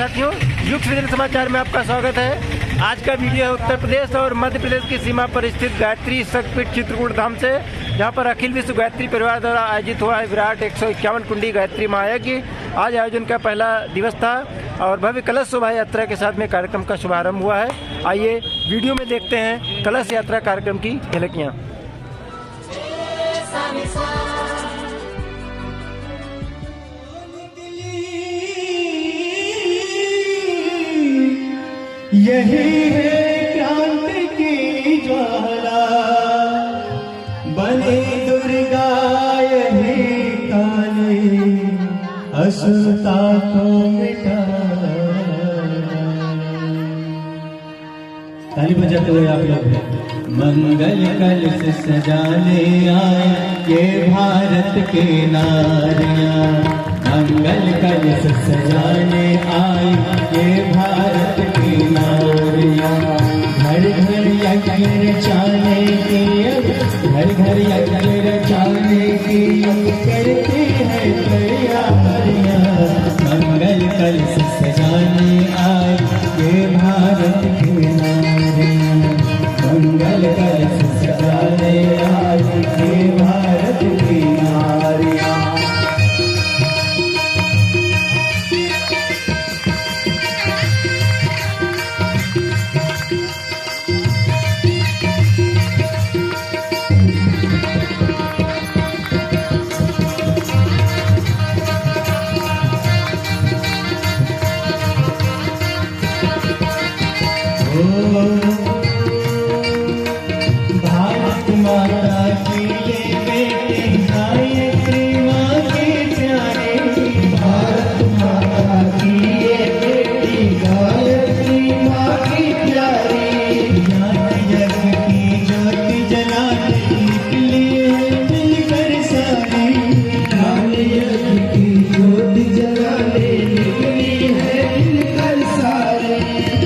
साथियों, युग विजन समाचार में आपका स्वागत है। आज का वीडियो है उत्तर प्रदेश और मध्य प्रदेश की सीमा पर स्थित गायत्री शक्तिपीठ चित्रकूट धाम से, जहां पर अखिल विश्व गायत्री परिवार द्वारा आयोजित हुआ है विराट 151 कुंडी गायत्री महायज्ञ। आज आयोजन का पहला दिवस था और भव्य कलश शोभा यात्रा के साथ में कार्यक्रम का शुभारंभ हुआ है। आइए वीडियो में देखते हैं कलश यात्रा कार्यक्रम की झलकियाँ। यही है क्रांति की ज्वाला, बनी दुर्गा यही काली असुरता को मिटा। ताली बजाते हुए आप लोग। मंगल कलश सजाने आए ये भारत के नारियां, मंगल कलश सजाने आई ये भारत की नारियां। घर घर यज्ञ रचाने की, घर घर यज्ञ रचाने की करती है तैयारियां। मंगल कलश सजाने आई ये भारत की नारियां, मंगल कलश सजाने आई ये भारत की नारियां। भारत माता की ये बेटी गायत्री माँ की प्यारी, भारत माता की ये बेटी गायत्री माँ की प्यारी। ज्ञान यज्ञ की ज्योति जलाने निकली है मिलकर सारी, ज्ञान यज्ञ की ज्योति जलाने निकली है मिलकर सारी।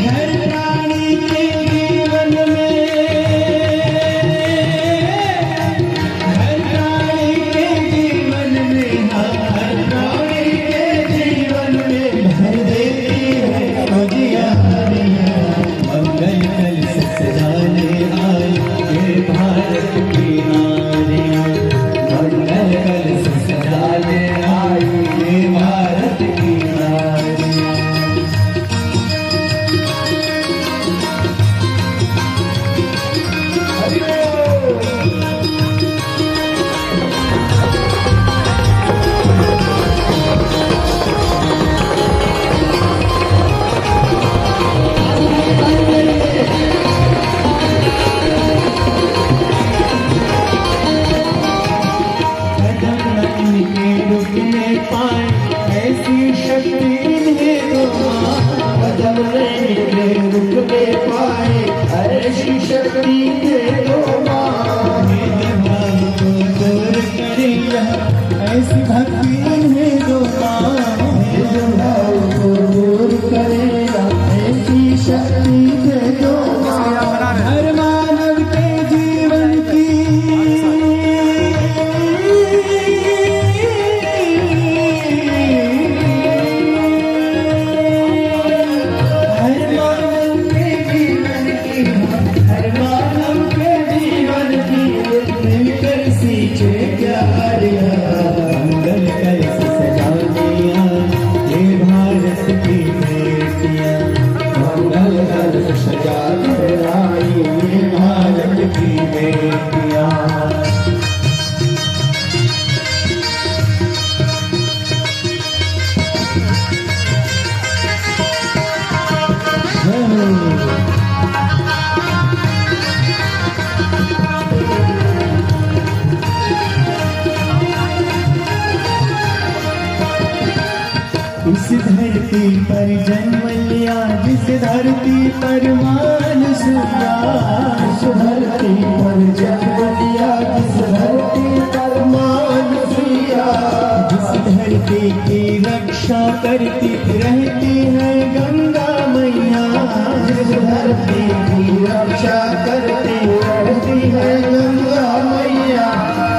हर प्राणी के जीवन में, हर प्राणी के जीवन में, हर प्राणी के जीवन में भर देती है उजियारियां। मंगल कलश सजाने आई ये भारत की नारियां, मंगल कलश सजाने आई ये भारत की नारियां। ऐसी शक्ति इन्हें दो माँ, कदम लेके रुकने पाए ऐसी शक्ति दे दो माँ। भेदभाव को दूर करेगा ऐसी भक्ति इन्हें दो माँ, भेदभाव को दूर करेगा ऐसी शक्ति दे दो माँ। हर मानव के जीवन की, मंगल कलश सजाने ये भारत की बेटियां, मंगल कलश सजाने आई ये भारत की बेटियां। इस धरती पर जन्म लिया जिस धरती पर मानुष हुआ, इस धरती पर जन्म लिया जिस धरती पर मानुष हुआ। जिस धरती की रक्षा करती रहती है गंगा मैया, जिस धरती की रक्षा करती रहती है गंगा मैया।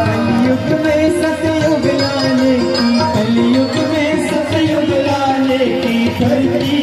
कलयुग में सतयुग लाने की, कलयुग में सतयुग लाने की करती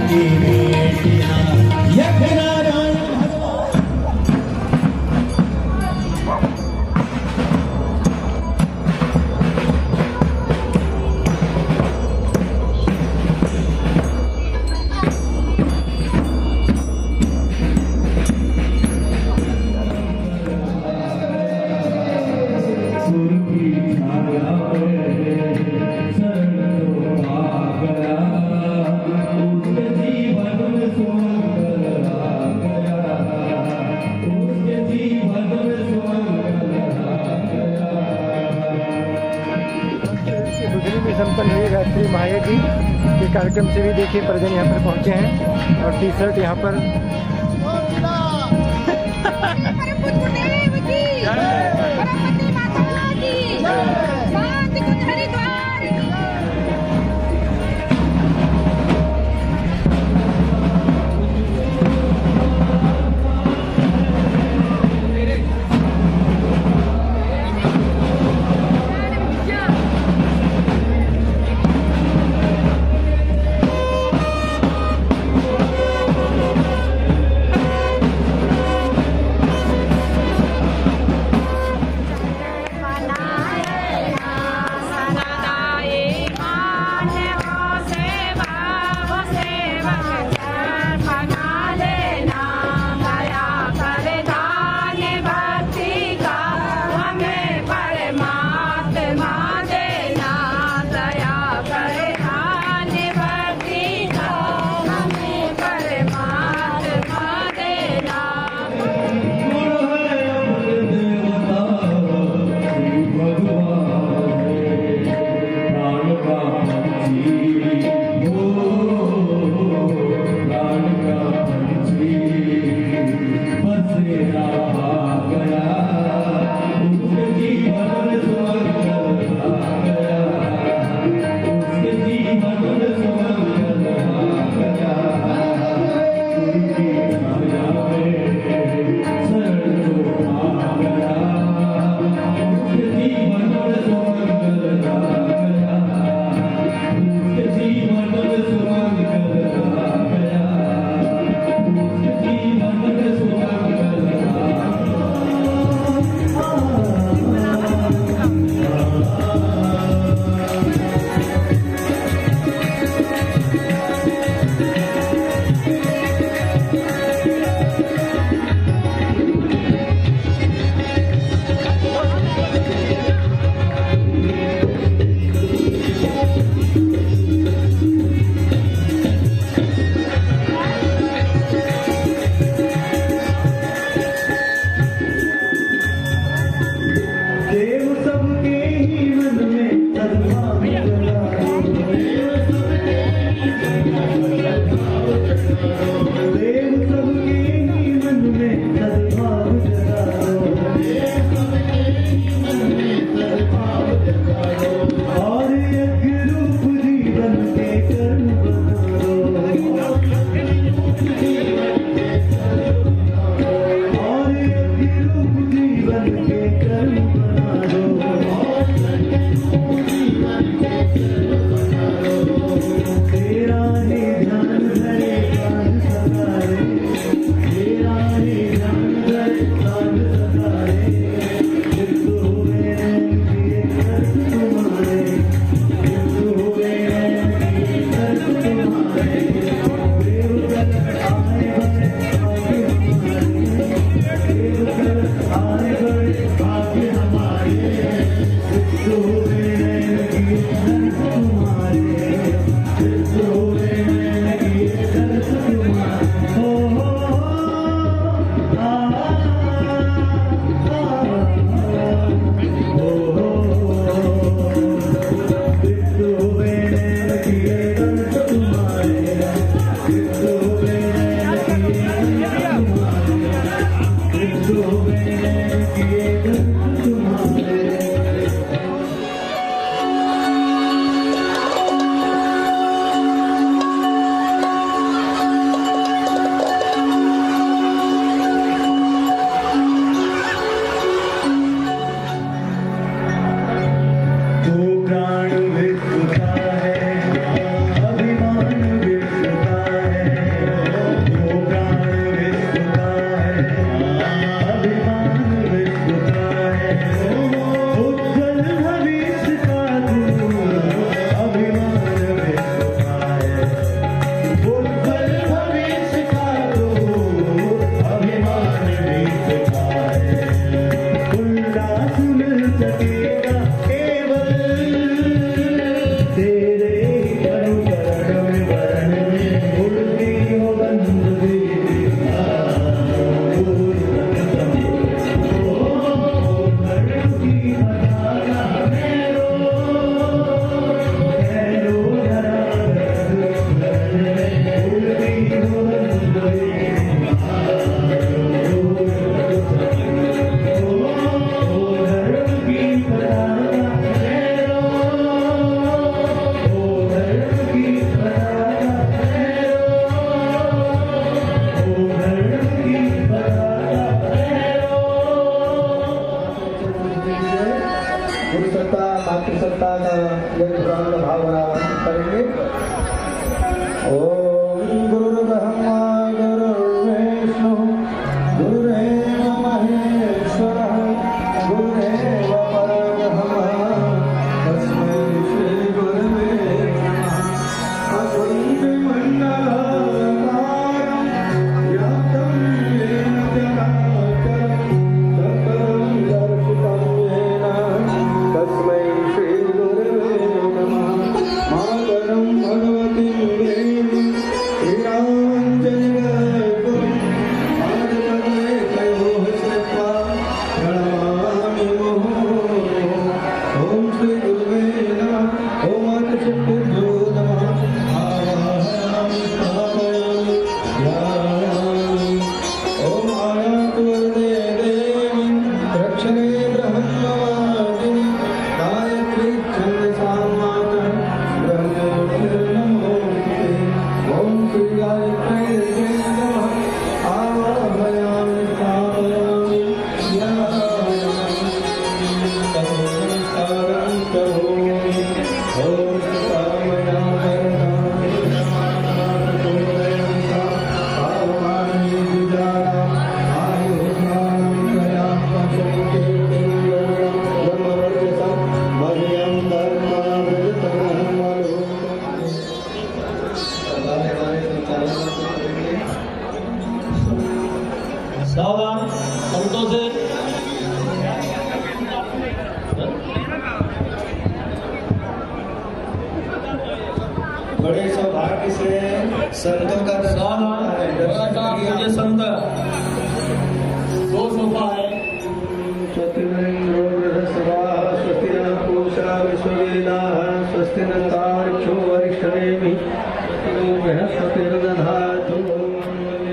की बेटियां यज्ञ नारायण संपन्न हुई गायत्री महायज्ञ के कार्यक्रम से भी देखिए परिजन यहाँ पर पहुँचे हैं और टी शर्ट यहाँ पर संतों का दर्शन होता है। मुझे संत 2 सोफा है। स्वस्ति न इंद्रो बृहस्पतिः, स्वस्ति न पूषा विश्ववेदाः, स्वस्ति न तार्क्ष्यो अरिष्टनेमिः, बृहस्पतिर्दधातु।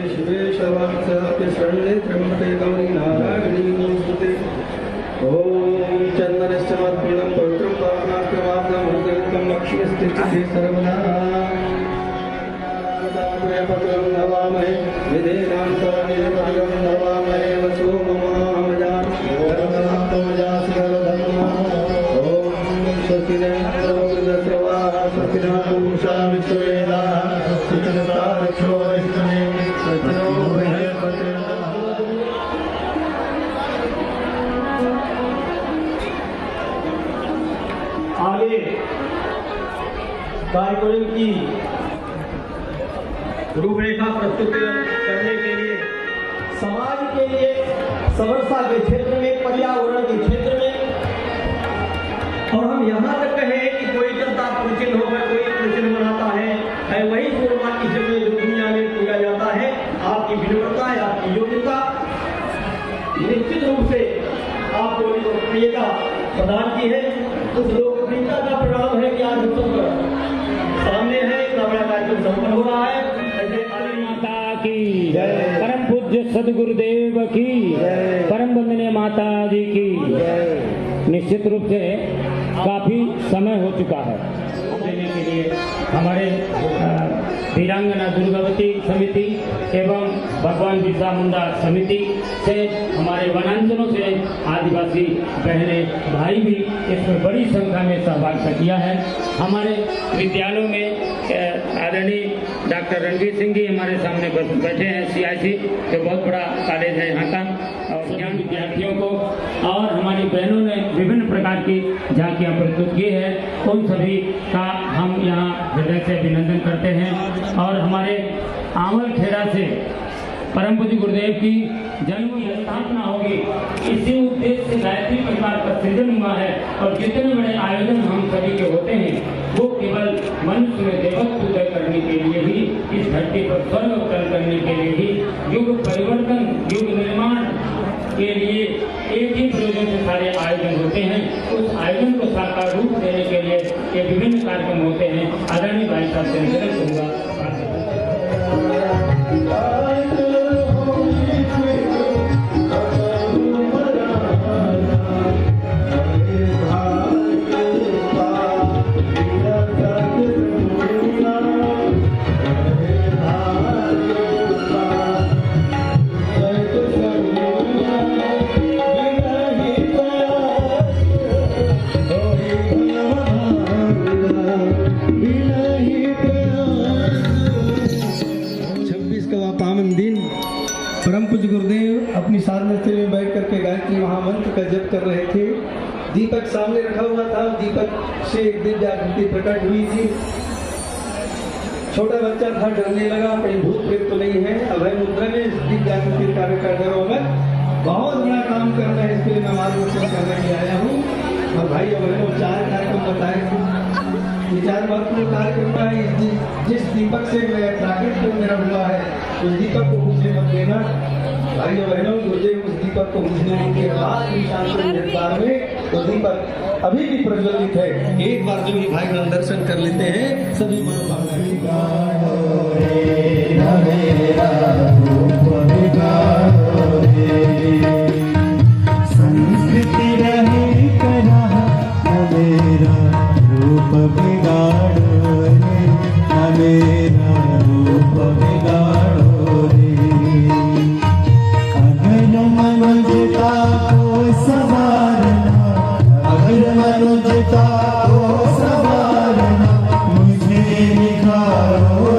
शिवे शवाक्षराप्य शरणे त्र्यम्बके गौरी नारायणी नमोस्तुते। ॐ चन्दनश्चमर्पणं पवित्रं पावनाक्रमात्मं हृदयं लक्ष्मीस्थितिः सर्वदा। पत्रं नवामहे विधेनान्तरनिर्भरं नवामहे वसो ममामजान् धर्मनाथमजासि हरधर्मः। ॐ स्वस्ति न इंद्रो बृहस्पतिः, स्वस्ति न पूषा विश्ववेदाः, स्वस्ति न तार्क्ष्यो अरिष्टनेमिः, स्वस्ति नो बृहस्पतिर्दधातु। आगे कार्यक्रम की रूपरेखा प्रस्तुत करने के लिए समाज के लिए समरसा के क्षेत्र में, पर्यावरण के क्षेत्र में, और हम यहाँ तक कहें कि कोई जनता प्रचिन होकर कोई प्रचिन बनाता है वही कुर्बानी से जो दुनिया में किया जाता है। आपकी विनम्रता है, आपकी योग्यता, निश्चित रूप से आपको लोकप्रियता प्रदान की है। उस लोकप्रियता का परिणाम है कि आज हम सब सामने है, इतना बड़ा कार्यक्रम संपन्न हो रहा है। माता की परम पूज्य सदगुरुदेव की परम वंदनीय माता जी की। निश्चित रूप से काफी समय हो चुका है देने के लिए हमारे वीरांगना दुर्गावती समिति एवं भगवान बिरसा मुंडा समिति से, हमारे वनांचलों से आदिवासी बहनें भाई भी इसमें बड़ी संख्या में सहभागिता किया है। हमारे विद्यालयों में आदरणीय डॉक्टर रणवीर सिंह जी हमारे सामने बैठे हैं, CIC जो बहुत बड़ा कॉलेज है यहाँ का, और यहाँ विद्यार्थियों को और हमारी बहनों ने विभिन्न प्रकार की झांकियाँ प्रस्तुत की है, उन सभी का हम यहाँ हृदय से अभिनंदन करते हैं। और हमारे आंवल खेड़ा से परम पूज्य गुरुदेव की जन्म स्थापना होगी, इसी उद्देश्य से गायत्री परिवार का सृजन हुआ है। और जितने बड़े आयोजन हम सभी के होते हैं वो केवल मनुष्य में देवत्व उदय करने के लिए ही, इस धरती पर स्वर्ग अवतरण करने के लिए ही, युग परिवर्तन, युग निर्माण के लिए एक ही प्रयोजन से सारे आयोजन होते हैं। उस आयोजन को साकार रूप देने के लिए ये विभिन्न कार्यक्रम होते हैं। आदरणीय भाई साहब से निवेदन करूंगा। परम पूज्य गुरुदेव अपनी साधना स्थल में बैठ करके गायत्री महामंत्र का जप कर रहे थे। दीपक सामने रखा हुआ था, दीपक से एक दिव्य आकृति प्रकट हुई थी। छोटा बच्चा था, डरने लगा, कहीं भूत प्रेत तो नहीं है। अभय मुद्रा में दिव्य आकृति कार्य कर रहा हूँ, मैं बहुत बड़ा काम करना है, इसके लिए मैं मार्गदर्शन करने के लिए आया हूँ। और भाई बहनों 4 कार्यक्रम बताए, ये 4 महत्वपूर्ण कार्यक्रम है। जिस दीपक से मैं प्राकृत मेरा हुआ है, उस दीपक को मुझे मत देना भाई बहनों। गुरुदेव उस दीपक को बुझने के बाद निर्धार में तो दीपक अभी भी प्रज्वलित है। एक बार जो भी भाई बहन दर्शन कर लेते हैं, सभी संस्कृति रहे करा मेरा रूप बिगाड़ो रे, मेरा रूप बिगाड़ो रे। अगर मनुजता को संवारना, अगर मनुजता को संवारना, मुझे निखारो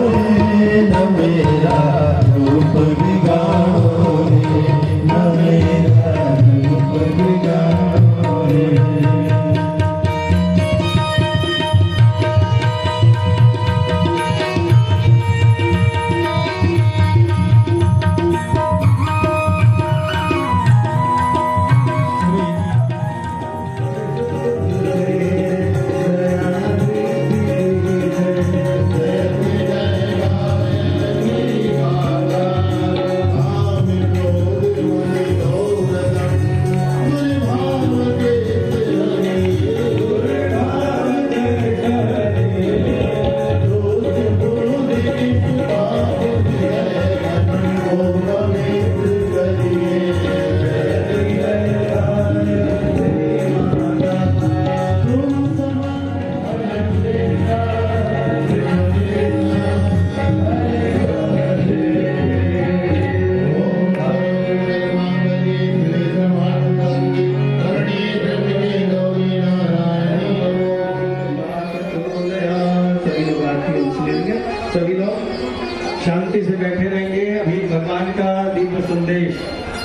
शांति से बैठे रहेंगे। अभी भगवान का दिव्य संदेश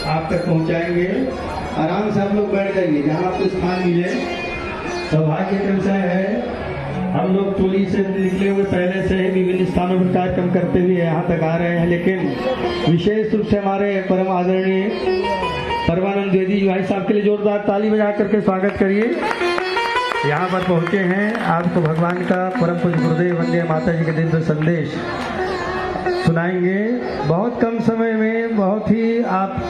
आप तक पहुंचाएंगे। आराम से आप लोग बैठ जाइए जहाँ आपको स्थान मिले। सौभाग्य का विषय है हम लोग टोली से निकले हुए पहले से ही विभिन्न स्थानों पर कार्यक्रम करते हुए यहाँ तक आ रहे हैं, लेकिन विशेष रूप से हमारे परम आदरणीय परमानंद द्विवेदी जी भाई साहब के लिए जोरदार ताली बजा करके स्वागत करिए। यहाँ पर पहुँचे हैं, आपको भगवान का परम पूज्य गुरुदेव वंदे माता जी के दिव्य संदेश सुनाएंगे। बहुत कम समय में बहुत ही आप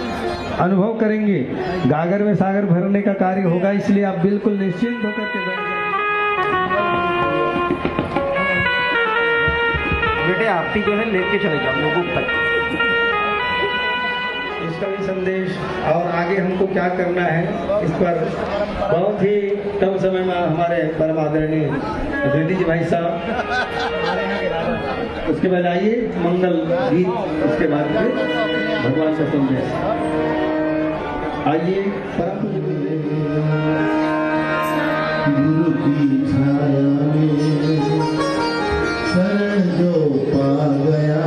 अनुभव करेंगे। गागर में सागर भरने का कार्य होगा, इसलिए आप बिल्कुल निश्चिंत होकर के बैठ जाइए। बेटे आरती जो है लेके चले जाओ लोगों तक। इसका भी संदेश और आगे हमको क्या करना है इस पर बहुत ही कम समय में हमारे परम आदरणीय द्विवेदी जी भाई साहब, उसके बाद आइए मंगल गीत, उसके बाद में भगवान का संदेश। आइए परम गुरु की छाया में शरण जो पा गया,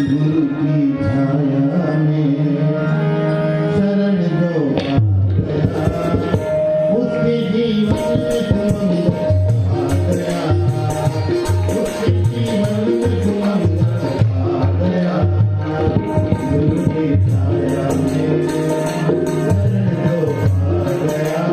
गुरु की छाया में शरण जो पा गया, उसके जीवन में सुमंगल आ गया, उसके जीवन में सुमंगल आ गया। गुरु की छाया में शरण जो पा गया,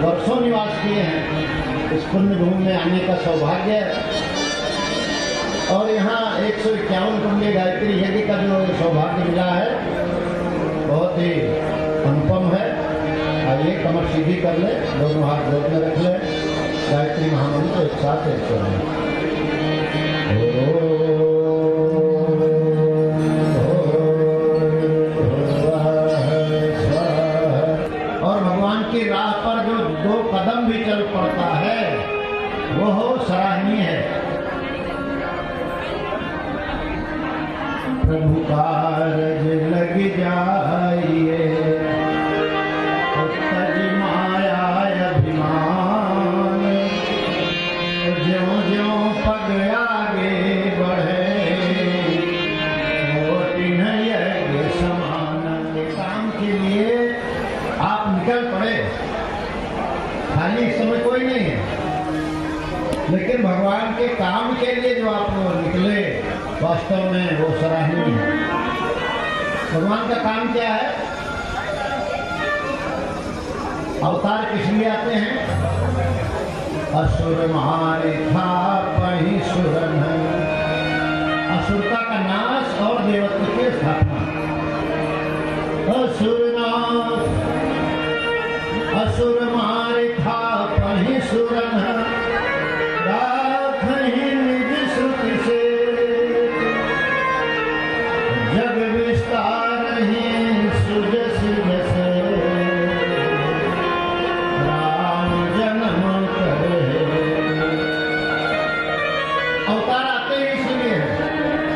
वर्षों निवास किए हैं। इस पुण्य भूमि में आने का सौभाग्य है और यहाँ 151 कुंडली गायत्री यज्ञ का जो सौभाग्य मिला है बहुत ही अनुपम है। आइए कमर सीधी कर ले, दोनों हाथ गोद में रख ले, गायत्री महामंत्र एक साथ एक करें। और भगवान की राह पर जो 2 कदम भी चल पड़ता है वो सराहनीय है। प्रभु कारज लग जाइए, तज माया अभिमान, ज्यों ज्यों पग आगे बढ़े, वो तिन्ह यज्ञ समान। काम के लिए आप निकल पड़े, खाली इस समय कोई नहीं है, लेकिन भगवान के काम के लिए जो आप निकले वास्तव में वो सराहनीय है। भगवान का काम क्या है? अवतार किस लिए आते हैं? असुर मारे था पही सुरन, असुरता का नाश और देवत्व की स्थापना। असुर मारे था पही सुरन, राखहि निज श्रुति से, जग विस्तारहि सुजस जैसे, राम जन्म करे। अवतार आते ही इसलिए है,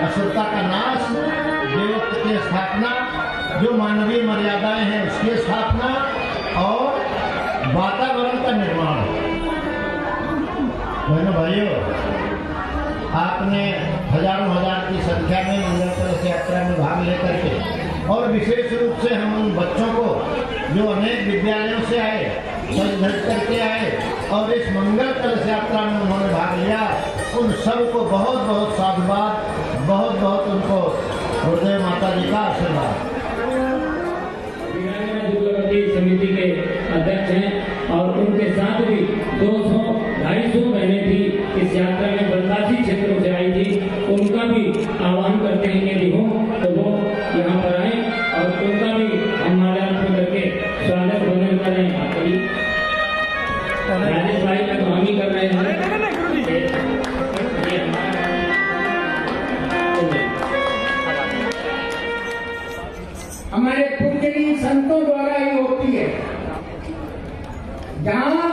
असुरता का नाश, देवत्व की स्थापना, जो मानवीय मर्यादाएं हैं उसकी स्थापना और वातावरण का निर्माण। बहनों भाइयों, आपने हजारों हजार की संख्या में मंगल कलश यात्रा में भाग लेकर के और विशेष रूप से हम उन बच्चों को जो अनेक विद्यालयों से आए, सज धज करके आए और इस मंगल कलश यात्रा में उन्होंने भाग लिया, उन सबको बहुत बहुत साधुवाद, बहुत बहुत उनको गुरुदेव माता जी का आशीर्वाद। समिति के अध्यक्ष हैं और उनके साथ भी 200-250 बहनें थी इस यात्रा में बदलासी क्षेत्रों से आई थी। उनका भी आह्वान करते हैं यदि हो तो वो यहाँ पर आए और उनका भी हम माल्यार्पण करके स्वागत वंदन करें। राजेश भाई का तो हम ही कर रहे हैं। हमारे पूजनीय संतों द्वारा ही होती है। जहाँ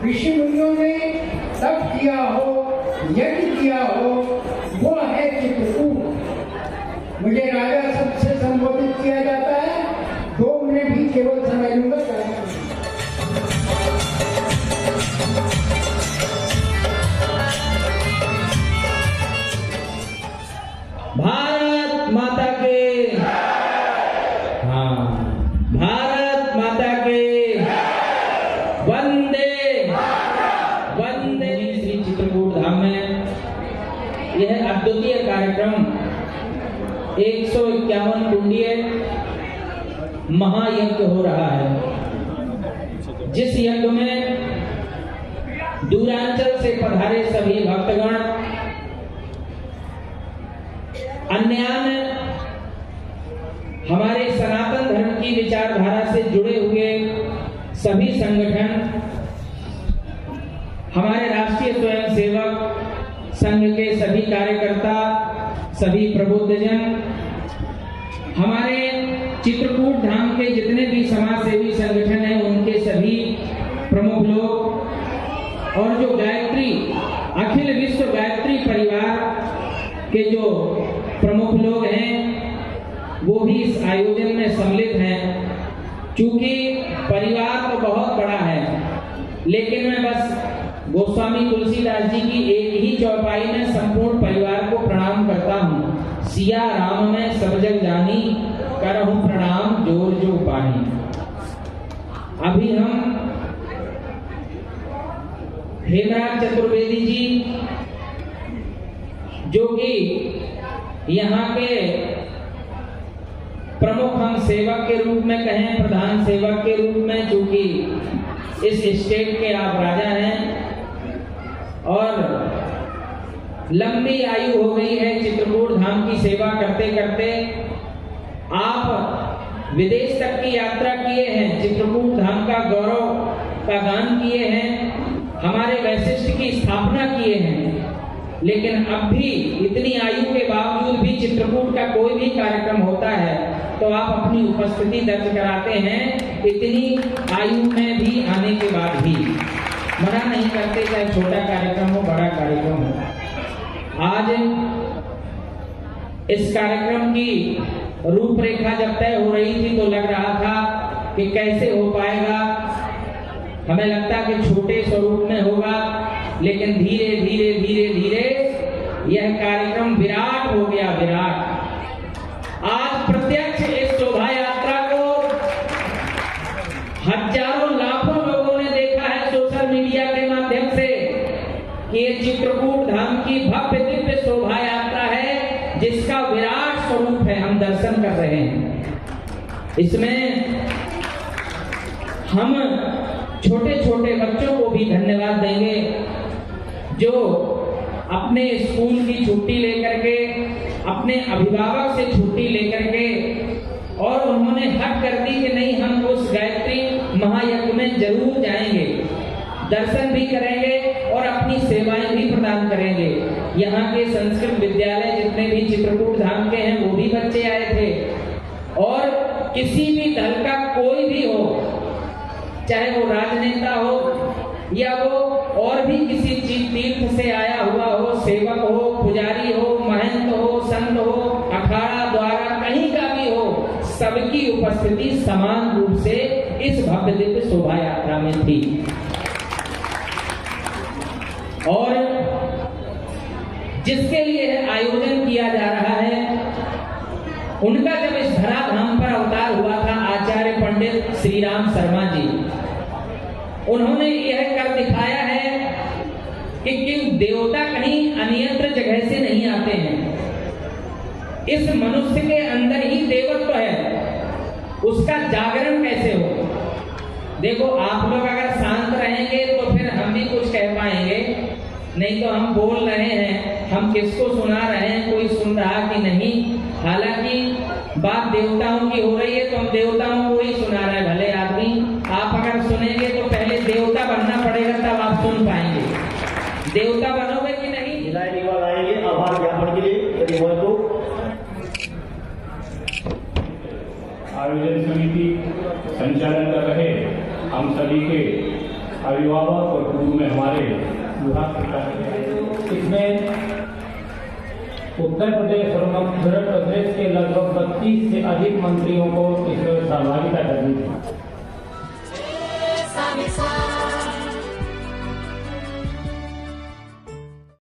ऋषि मुनियों ने तप किया हो, यज्ञ किया हो, वो है चित्रकूट। मुझे राजा शब्द से संबोधित किया जाता है। 2 मिनट भी केवल समय लूंगा। भारत माता के, हाँ, भारत माता के वंदे वंदे। श्री चित्रकूट धाम में यह अद्वितीय कार्यक्रम 151 कुंडीय महायज्ञ हो रहा है, जिस यज्ञ में दूरांचल से पधारे सभी भक्तगण, अन्यान्य हमारे सनातन धर्म की विचारधारा से जुड़े हुए सभी संगठन, हमारे राष्ट्रीय स्वयंसेवक संघ के सभी कार्यकर्ता, सभी प्रबुद्धजन, हमारे चित्रकूट धाम के जितने भी समाज सेवी संगठन हैं उनके सभी प्रमुख लोग और जो गायत्री अखिल विश्व गायत्री परिवार के जो प्रमुख लोग हैं वो भी इस आयोजन में सम्मिलित हैं। चूंकि परिवार तो बहुत बड़ा है, लेकिन मैं बस गोस्वामी तुलसीदास जी की एक ही चौपाई में संपूर्ण परिवार को प्रणाम करता हूँ। सिया राम में सब जग जानी, करहूं प्रणाम जोर जो पानी। अभी हम हेमराज चतुर्वेदी जी, जो कि यहाँ के प्रमुख हम सेवक के रूप में कहें, प्रधान सेवक के रूप में, चूंकि इस स्टेट के आप राजा हैं और लंबी आयु हो गई है चित्रकूट धाम की सेवा करते करते। आप विदेश तक की यात्रा किए हैं, चित्रकूट धाम का गौरव का गान किए हैं, हमारे वैशिष्ट की स्थापना किए हैं, लेकिन अब भी इतनी आयु के बावजूद भी चित्रकूट का कोई भी कार्यक्रम होता है तो आप अपनी उपस्थिति दर्ज कराते हैं, इतनी आयु में भी आने के बाद भी मना नहीं करते, चाहे छोटा कार्यक्रम हो बड़ा कार्यक्रम हो। आज इस कार्यक्रम की रूपरेखा जब तय हो रही थी तो लग रहा था कि कैसे हो पाएगा, हमें लगता कि छोटे स्वरूप में होगा, लेकिन धीरे धीरे धीरे धीरे यह कार्यक्रम विराट हो गया, विराट। आज प्रत्यक्ष इस शोभा यात्रा को हजारों लाखों लोगों ने देखा है सोशल मीडिया के माध्यम से कि ये चित्रकूट धाम की भव्य दिव्य शोभा यात्रा है जिसका विराट स्वरूप है, हम दर्शन कर रहे हैं। इसमें हम छोटे छोटे बच्चों को भी धन्यवाद देंगे जो अपने स्कूल की छुट्टी लेकर के, अपने अभिभावक से छुट्टी लेकर के, और उन्होंने हट कर दी कि नहीं हम उस गायत्री महायज्ञ में जरूर जाएंगे, दर्शन भी करेंगे और अपनी सेवाएं भी प्रदान करेंगे। यहाँ के संस्कृत विद्यालय जितने भी चित्रकूट धाम के हैं वो भी बच्चे आए थे, और किसी भी दल का कोई भी हो, चाहे वो राजनेता हो या वो और भी किसी तीर्थ से आया हुआ हो, सेवक हो, पुजारी हो, महंत हो, संत हो, अखाड़ा द्वारा कहीं का भी हो, सबकी उपस्थिति समान रूप से इस भव्य दिव्य शोभा यात्रा में थी। और जिसके लिए आयोजन किया जा रहा है, उनका जब इस धराधाम पर अवतार हुआ था आचार्य पंडित श्री राम शर्मा जी, उन्होंने यह कर दिखाया है कि देवता कहीं अन्यत्र जगह से नहीं आते हैं, इस मनुष्य के अंदर ही देवत्व है, उसका जागरण कैसे हो। देखो आप लोग अगर शांत रहेंगे तो फिर हम भी कुछ कह पाएंगे, नहीं तो हम बोल रहे हैं, हम किसको सुना रहे हैं, कोई सुन रहा कि नहीं। हालांकि बात देवताओं की हो रही है तो हम देवताओं को ही सुना रहे हैं, भले आदमी। आप अगर सुनेंगे तो पहले देवता बनना पड़ेगा तब आप सुन पाएंगे। देवता बनोगे कि नहीं? निवाल आएंगे आभार ज्ञापन के लिए। तो आयोजन समिति संचालन कर रहे हम सभी के अभिभावक और पूर्व में हमारे विभाग, इसमें उत्तर प्रदेश और मध्य प्रदेश के लगभग 32 से अधिक मंत्रियों को इसमें सहभागिता करनी थी।